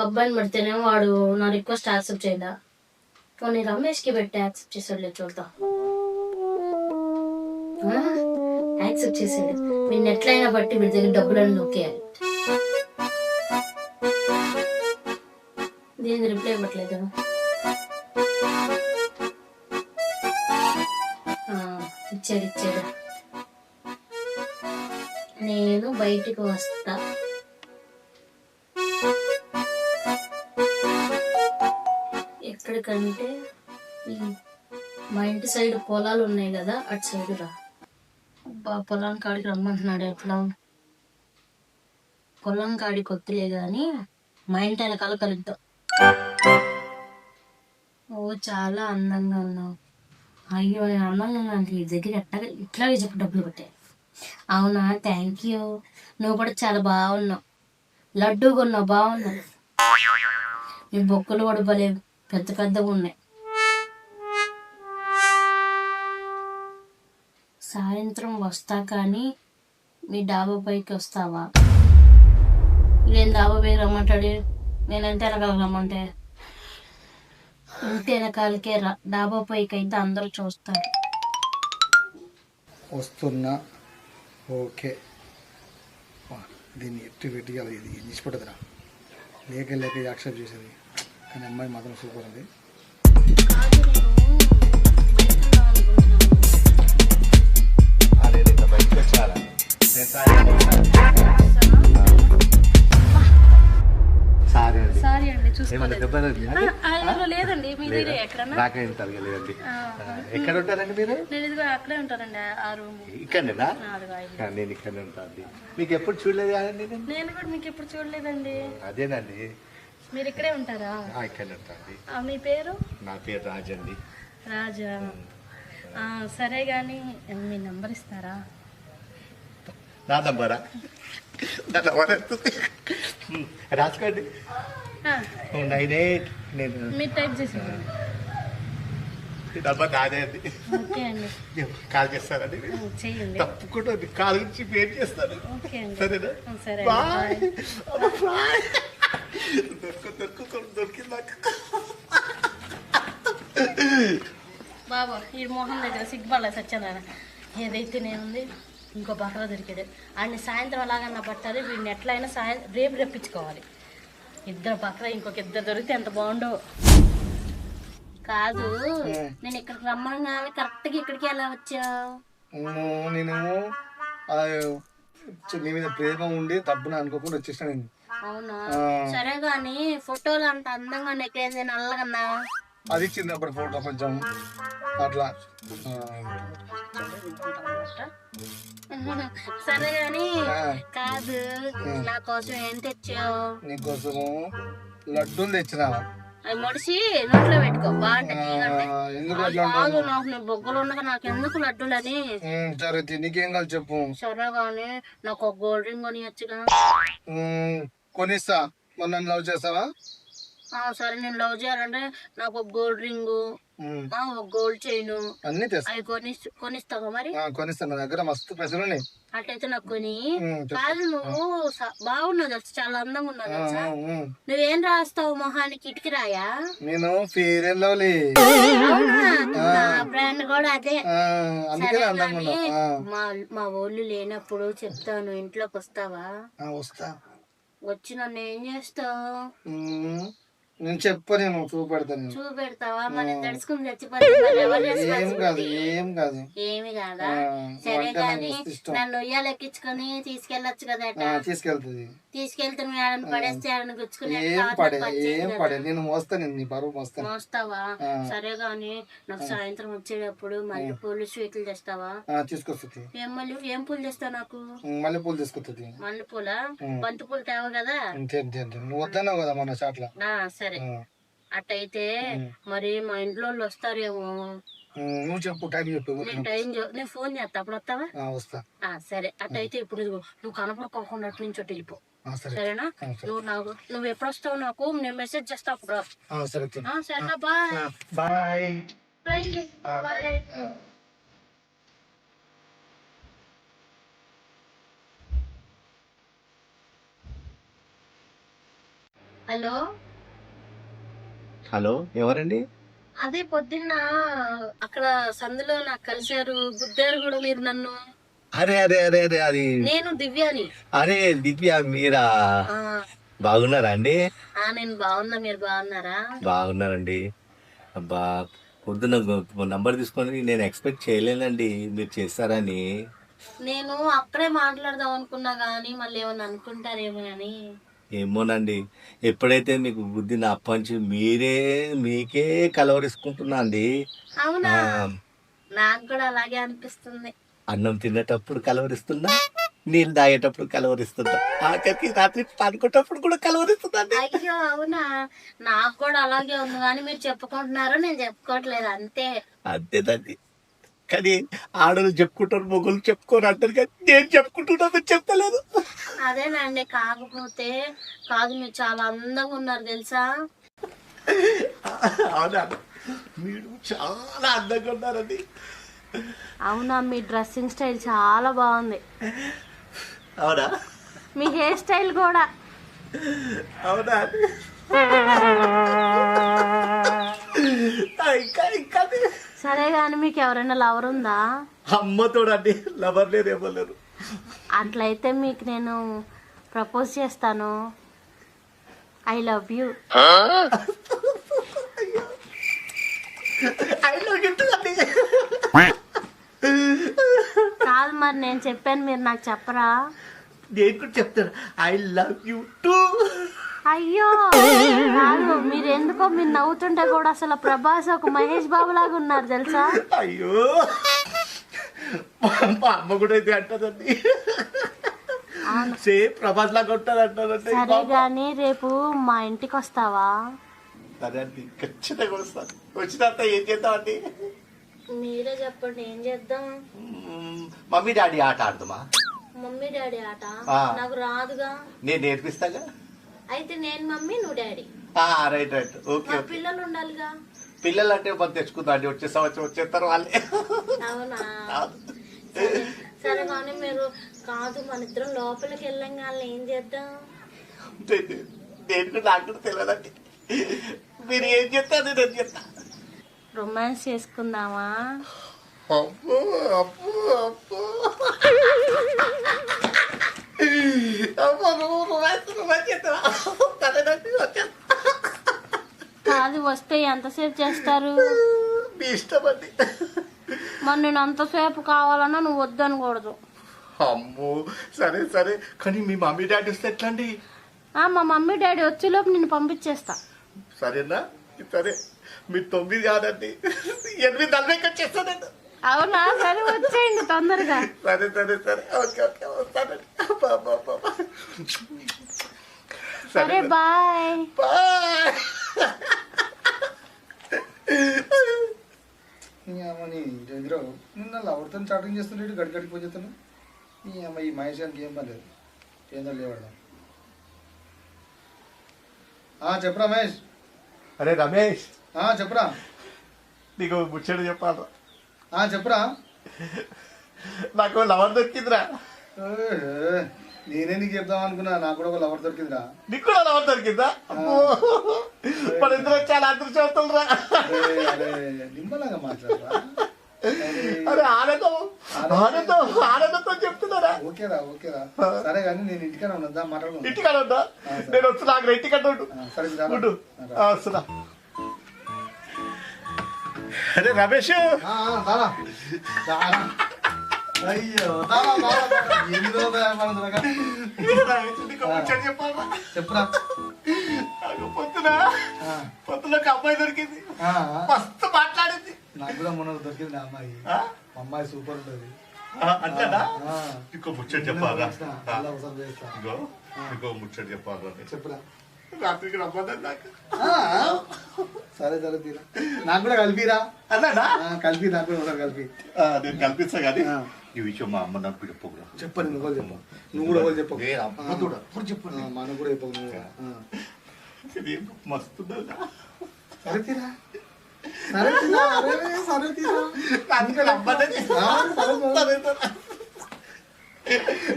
అబ్బాయిని పెడితేనేమో వాడు నా రిక్వెస్ట్ యాక్సెప్ట్ చేయదా. కొన్ని రమేష్కి పెట్టి యాక్సెప్ట్ చేసాడు, చూద్దాం. యాక్సెప్ట్ చేసాడు. వీడిని ఎట్లయినా బట్టి వీడి దగ్గర డబ్బులను నొక్కేయాలి. దీనికి రిప్లై ఇవ్వట్లేదు. ఇచ్చాడు. నేను బయటికి వస్తా. ఎక్కడికంటే మా ఇంటి సైడ్ పొలాలు ఉన్నాయి కదా, అటు సైడ్ రా. పొలం కాడికి రమ్మంటున్నాడు. ఎట్లా పొలం కాడికి వద్దులే గాని మా ఇంటి వెనకాల కలుద్దాం. ఓ చాలా అందంగా ఉన్నావు. అయ్యో అందంగా అంటే ఈ దగ్గర ఇట్లాగే చెప్పి డబ్బులు కొట్టాయి. అవునా, థ్యాంక్ యూ. నువ్వు కూడా చాలా బాగున్నావు, లడ్డూగా ఉన్నావు, బాగున్నావు. నీ బొక్కలు కూడా భలే పెద్ద పెద్దగా ఉన్నాయి. సాయంత్రం వస్తా కానీ మీ డాబా పైకి వస్తావా? నేను డాబా పైకి రమ్మంటాడు. నేను ఎంత వెనకాల రమ్మంటే ఇంటి వెనకాలకే రా. డాబా పైకి అయితే అందరూ చూస్తారు. వస్తున్నా. ఓకే, దీన్ని ఎట్టి పెట్టియాలి. ఇది నిష్పడుతుందిరా, లేక యాక్సెప్ట్ చేసేది. కానీ అమ్మాయి మాత్రం సూపర్ ఉంది. సారీ అండి, ఎక్కడ ఉంటారండి మీరు? అక్కడే ఉంటారండి. ఆ రూమ్ ఇక్కడేనా? నేను ఇక్కడనే ఉంటాను. మీకు ఎప్పుడు చూడలేదు కదండి? నేను కూడా మీకు ఎప్పుడు చూడలేదండి. అదేనండి. మీరు ఇక్కడే ఉంటారా? ఇక్కడనే ఉంటాండి. మీ పేరు? నా పేరు రాజు అండి. రాజా, సరే గాని మీ నంబర్ ఇస్తారా? నా నంబరా? రాసుకోండి. 98. మీరు టైప్ చేసేది నంబర్ నాదే అండి. ఓకే అండి. కాల్ చేస్తారండి? చేయండి. తప్పకుండా కాల్ గురించి పేరు చేస్తాను. సరేనా? సరే. దొరికిందాక బాబా ఈ మొహం దగ్గర సిగ్గుపడలే సత్యనారాయణ. ఏదైతే నేనుంది ఇంకో బట్టలు దొరికాడు. ఆడిని సాయంత్రం అలాగన్నా పట్టాలి. వీడిని ఎట్లయినా రేపు రప్పించుకోవాలి. ఇద్దరు పక్కన ఇంకొక ఇద్దరు దొరికితే ఎంత బాగుండో. కాదు, నేను ఇక్కడికి రమ్మని కరెక్ట్గా ఇక్కడికి ఎలా వచ్చావు? నేను నీ మీద ప్రేమ ఉండి తప్పున అనుకోకుండా వచ్చేసాను. అవునా, సరే గాని ఫోటోలు అంత అందంగా నెక్కేంది నల్లగన్నా? అది ఇచ్చింది అప్పుడు ఫోటో కొంచెం అట్లా. సరే గాని కాదు, నా కోసం ఏం తెచ్చావు? నీకోసము లడ్డూలు తెచ్చినా. అవి మడిసి నోట్లో పెట్టుకో, బాగుంటాయి. నాకు బొగ్గలు ఉండగా నాకు ఎందుకు లడ్డూలు అని. సరే నీకేం కాదు చెప్పు. సరే గాని నాకు ఒక గోల్డ్ రింగ్ కొనియచ్చుగా? కొనిస్తా. మరి నన్ను లవ్ చేస్తావా? సరే, నేను లవ్ చేయాలంటే నాకు ఒక గోల్డ్ రింగు, ఒక గోల్డ్ చైన్ అన్ని అవి కొనిస్తావా? మరి కొనిస్తాను, నా దగ్గర మస్తు పైసలు ఉన్నాయి. అట్లయితే నాకు కొని. కాదు, నువ్వు బాగున్నావు తెలుసు, చాలా అందంగా ఉన్నావు తెలుసా. నువ్వేం రాస్తావు మొహానికి? ఇటుకి రాయా? నేను ఫెయిర్ అండ్ లవ్లీ. నా బ్రాండ్ కూడా అదే. మా ఊళ్ళు లేనప్పుడు చెప్తాను, ఇంట్లోకి వస్తావా? వస్తా. వచ్చి నన్ను ఏం చేస్తావు? నేను చెప్పను, చూపెడతాను. చూపెడతావా? మరి తెలుసుకుని చచ్చిపోతావు. ఏం కాదు. ఏమి కాదా? సరే కానీ నన్ను ఉయ్యాలు ఎక్కించుకొని తీసుకెళ్ళొచ్చు కదా. తీసుకెళ్తే పడేస్తే గుచ్చుకుని నేను మోస్తాను, నీ బరువు మోస్తావా? సరే గాని నాకు సాయంత్రం వచ్చేటప్పుడు మల్లెపూలు స్వీట్లు తెస్తావా? తీసుకొస్తుంది. ఏం పూలు తెస్తావు నాకు? మల్లెపూలు తీసుకొస్తుంది. మల్లెపూల? బంతి పూలు తేవ కదా? నువ్వు వద్దన్నావు కదా మన చాట్ల. సరే, అట్టయితే మరి మా ఇంట్లో వాళ్ళు వస్తారేమో. నువ్వు చెప్పు, టైం చెప్పు. నేను ఫోన్ చేస్తా, అప్పుడు వస్తావా? వస్తా. సరే, అట్టయితే ఇప్పుడు నువ్వు కనపడుకోకుండా అటు నుంచి వెళ్ళిపో. సరేనా? నువ్వు ఎప్పుడు వస్తావు నాకు నేను మెసేజ్ చేస్తా అప్పుడు. సరేనా? బాయ్. హలో, హలో, ఎవరండి? అదే పొద్దున్న అక్కడ సందులో నాకు కలిశారు, గుద్దారు కూడా మీరు నన్ను. అరే అరే అరే అరే అది నేను దివ్యాని. అరే దివ్య మీరా? ఆ, బాగున్నారా అండి? నేను బాగున్నా, మీరు బాగున్నారా? బాగున్నారండి. అబ్బా, పొద్దున్న నంబర్ తీసుకొని నేను ఎక్స్పెక్ట్ చేయలేనండి మీరు చేస్తారని. నేను అప్పుడే మాట్లాడదాం అనుకున్నా కానీ మళ్ళీ ఏమన్నా అనుకుంటారేమో అని. ఏమోనండి, ఎప్పుడైతే మీకు బుద్ధి నా అప్పంచి మీకే కలవరిసుకుంటున్నా అండి. అవునా? ఆ, నాకు కూడా అలాగే అనిపిస్తుంది. అన్నం తినేటప్పుడు కలవరిస్తున్నా, నీళ్ళు తాగేటప్పుడు కలవరిస్తున్నా, ఆఖరికి రాత్రి పడుకునేటప్పుడు కూడా కలవరిస్తున్నా అండి. అయ్యో అవునా? నాకు కూడా అలాగే ఉంది కానీ మీరు చెప్పుకుంటున్నారు, నేను చెప్పుకోవట్లేదు అంతే. అంతేనండి. కానీ ఆడలు చెప్పుకుంటారు, మొగులు చెప్పుకోరు అంటారు, కానీ నేను చెప్పుకుంటున్నా, మీరు చెప్తలేదు. అదేనండి, కాకపోతే కాదు, మీరు చాలా అందంగా ఉన్నారు తెలుసా? అవునా? మీరు చాలా అందంగా ఉన్నారండి. అవునా, మీ డ్రెస్సింగ్ స్టైల్ చాలా బాగుంది. అవునా? మీ హెయిర్ స్టైల్ కూడా. అవునా? ఇంకా సరే కానీ మీకు ఎవరైనా లవర్ ఉందా? అమ్మతోడండి, లవర్ లేరు, ఇవ్వలేరు. అట్లయితే మీకు నేను ప్రపోజ్ చేస్తాను. I love you. కాదు మరి నేను చెప్పాను, మీరు నాకు చెప్పరా? నేను కూడా చెప్తాను, ఐ లవ్ యూ టూ. అయ్యో కాదు, మీరు ఎందుకో మీరు నవ్వుతుంటే కూడా అసలు ప్రభాస్ ఒక మహేష్ బాబు లాగా ఉన్నారు తెలుసా? అయ్యో, మా అమ్మ కూడా అయితే అంటారండి, సేమ్ ప్రభాస్ లాగా ఉంటారు అంటారండి. సరే గాని రేపు మా ఇంటికి వస్తావా? సరే అండి, ఖచ్చితంగా వస్తాను. వచ్చినంత ఏం చేద్దాం అండి? మీరే చెప్పండి, ఏం చేద్దాం? మమ్మీ డాడీ ఆట ఆడదామా? మమ్మీ డాడీ ఆట? ఆ. నాకు రాదుగా. నేను నేర్పిస్తాగా. అయితే నేను మమ్మీ, నువ్వు డాడీ. రైట్ రైట్, ఓకే మా ఓకే. పిల్లలు ఉండాలిగా. పిల్లలు అంటే మనం తెచ్చుకుందాం అండి, వచ్చే సంవత్సరం వచ్చేస్తారు వాళ్ళే. అవునా? సరే సరే కానీ మీరు కాదు, మన ఇద్దరం లోపలికి వెళ్ళంగానే ఏం చేద్దాం? నేను కూడా నాకు కూడా తెలియదండి, మీరు ఏం చెప్తారు నేను చెప్తా. రొమాన్స్ చేసుకుందామా? అబ్బో అబ్బో అబ్బో అబ్బో, నువ్వు రొమాన్స్ చేస్తావా? సరేనండి, వచ్చేస్తా. కాదు, వస్తే ఎంతసేపు చేస్తారు? మీ ఇష్టం అండి. మరి నేను అంతసేపు కావాలన్నా నువ్వు వద్దనకూడదు. అమ్మో, సరే సరే, కానీ మీ మమ్మీ డాడీ వస్తే ఎట్లా అండి? మా మమ్మీ డాడీ వచ్చేలోపు నిన్ను పంపించేస్తా. సరేనా? సరే, మీరు 9 కాదండి, 8:40 వచ్చేస్తానండి. అవునా? సరే వచ్చేయండి తొందరగా. సరే సరే సరే, ఓకే ఓకే, వస్తానండి. సరే బాయ్. బాయ్. నీ అమ్మని ఇంట్లో నిన్న లవర్తో చాటింగ్ చేస్తుంటే గడిగడికి పోతాను. నీ అమ్మ ఈ మహేష్ గారికి ఏం పని లేదు, ఏందో లేవాడు. చెప్పరా మహేష్? అరే రమేష్, చెప్పరా? నీకు ముచ్చట చెప్పాలి. చెప్పరా? నాకు లవర్ దొరికిందిరా. నేనే నీకు చెప్దాం అనుకున్నా, నాకు కూడా ఒక లవర్ దొరికిందిరా. నీకు కూడా లవర్ దొరికిందా? మన ఇద్దరు చాలా అదృష్టవంతులు రా. అరే నిమ్మలాగా మాట్లాడరా. అరే ఆనందం ఆనందం ఆనందంతో చెప్తున్నారా? ఓకేరా ఓకేరా, సరే కానీ నేను ఇంటికనే ఉన్నదా మాట్లాడుకుంటా. ఇంటికాడ ఉందా? నేను వస్తున్నా, నాకు ఇంటికన్నా ఉండు. సరే ఉండు, వస్తున్నా. అరే రమేష్, అయ్యో చెప్పురా. పొద్దున ఒక అమ్మాయి దొరికింది, మస్తు మాట్లాడింది. నాకు కూడా మొన్న దొరికింది నా అమ్మాయి. అమ్మాయి సూపర్ ఉంటుంది. అంతేనా? ఇంకో ముచ్చట చెప్పాలా? అవసరం చేస్తా. ఇంకో ముచ్చట చెప్పాలా? చెప్పురా. రాత్రికి రమ్మన్నా నాకు. సరే సరే తీరా, నాకు కూడా కలిపిరా. అన్నాడా? కలిపి, నాకు కూడా ఒకసారి కలిపి. నేను కల్పిస్తా కానీ ఈ విషయం మా అమ్మ నాకు చెప్పకురా. చెప్పండి, నువ్వు కూడా చెప్పు. నువ్వు కూడా కూడా చెప్పు. చెప్పు, మనకు కూడా చెప్పు. మస్తుందా? సరే తీరా, సరే తీరా, సరే తీరా.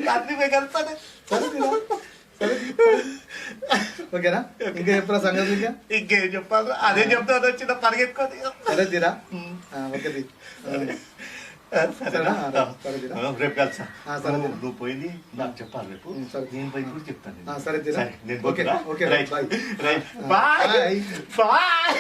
రాత్రి కలుస్తానే. సరే తీరా, సరే ఓకేనా? ఇంకా చెప్పరా సంగతి? ఇంకా ఇంకేం చెప్పాలి? అదే చెప్తాను వచ్చిన పరిగెత్తుకొని. సరే తీరా. ఓకే తీ. సరేనా? సరే తీరా. రేపు కలిసా. సరే నువ్వు పోయింది నాకు చెప్పాలి రేపు. నేను పోయింది కూడా చెప్తాను. సరే తీరా. నేను okay okay right bye. Right bye bye.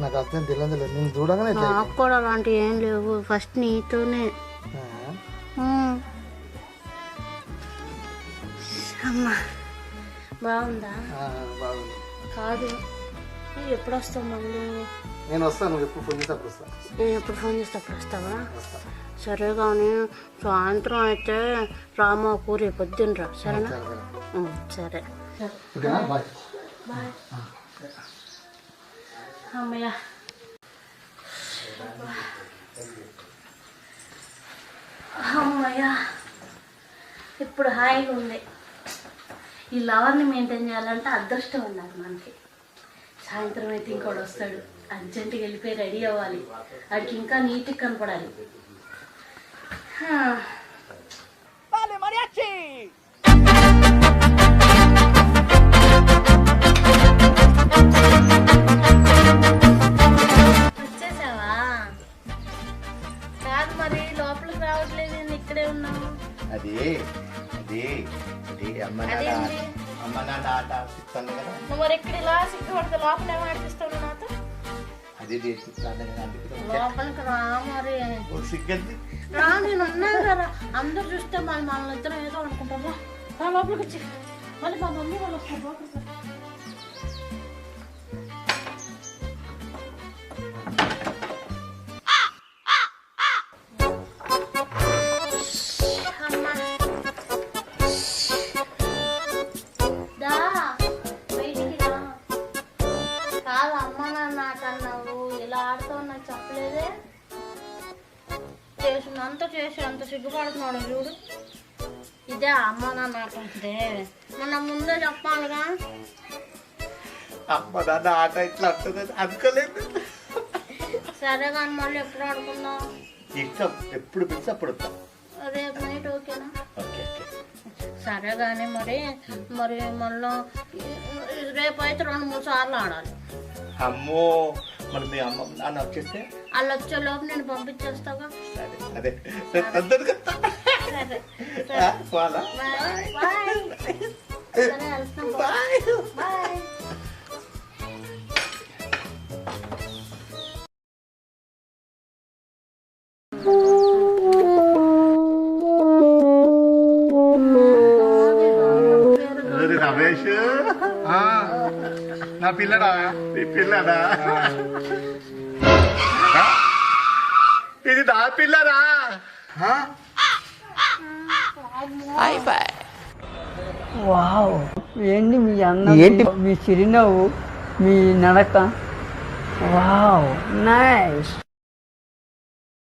నాకు అర్థం తెలియదు. నేను చూడగానే నాకు కూడా అలాంటివి ఏం లేవు. ఫస్ట్ నీతోనే. అమ్మా బాగుందా? బాగుంది. కాదు ఎప్పుడు వస్తావు మళ్ళీ? నేను వస్తాను. నువ్వు ఎప్పుడు ఫోన్ చేసేప్పుడు వస్తాను. నేను ఎప్పుడు ఫోన్ చేస్తే అప్పుడు వస్తావా? సరే కానీ సాయంత్రం అయితే రామా కూర పొద్దున్నరా. సరేనా? సరే బాయ్. బాయ్. అమ్మయ్య అమ్మయ్య ఇప్పుడు హాయిగా ఉంది. ఈ లవర్ని మెయింటైన్ చేయాలంటే అదృష్టం ఉండాలి మనకి. సాయంత్రం అయితే ఇంకోటి వస్తాడు. అర్జెంటుగా వెళ్ళిపోయి రెడీ అవ్వాలి. వాడికి ఇంకా నీట్గా కనపడాలి. వచ్చేసావా? కాదు మరి లోపలికి రావట్లేదు, నేను ఇక్కడే ఉన్నాను. అది అది అది అమ్మ నాన్న ఆట ఆడిపిస్తాను కదా. నువ్వు మరి ఎక్కడ ఇలా సిగ్గుపడితే లోపల ఏమో ఆడిపిస్తావు నాతో? అది లోపలికి రా మరి. సిగ్గంది రా, నేను ఉన్నాను కదా. అందరు చూస్తే మళ్ళీ మన ఇద్దరం ఏదో అనుకుంటారా. రా లోపలికి వచ్చి. మళ్ళీ మా మమ్మీ వాళ్ళు వస్తారు లోపలికి. చెప్పలేదే. అంత చేసి అంత సిగ్గుపడుతున్నాడు చూడు. ఇదే అమ్మ నాన్న అంటే మన ముందే చెప్పాలిగా. అమ్మ నాన్న ఆట ఇట్లా అంటుంది అనుకోలేదు. సరే కానీ మళ్ళీ ఎప్పుడు ఆడుకుందాం? ఇష్టం ఎప్పుడు పిలిచి అప్పుడు వస్తాం. రేపు నైట్ ఓకేనా? ఓకే సరే కానీ మరి మరి మళ్ళీ రేపు అయితే 2-3 సార్లు ఆడాలి. అమ్మో మరి మీ అమ్మ నాన్న వచ్చేస్తే వాళ్ళు వచ్చే లోపు నేను పంపించేస్తాగా. అదే అందరికీ బాయ్. సరే వెళ్తాం. బాయ్. రమేష్ నా పిల్లడా? నీ పిల్లడా? ఇది నా పిల్లరా? వావ్, ఏంటి మీ అన్న, ఏంటి మీ చిరునవ్వు, మీ నడక, వావ్ నైస్.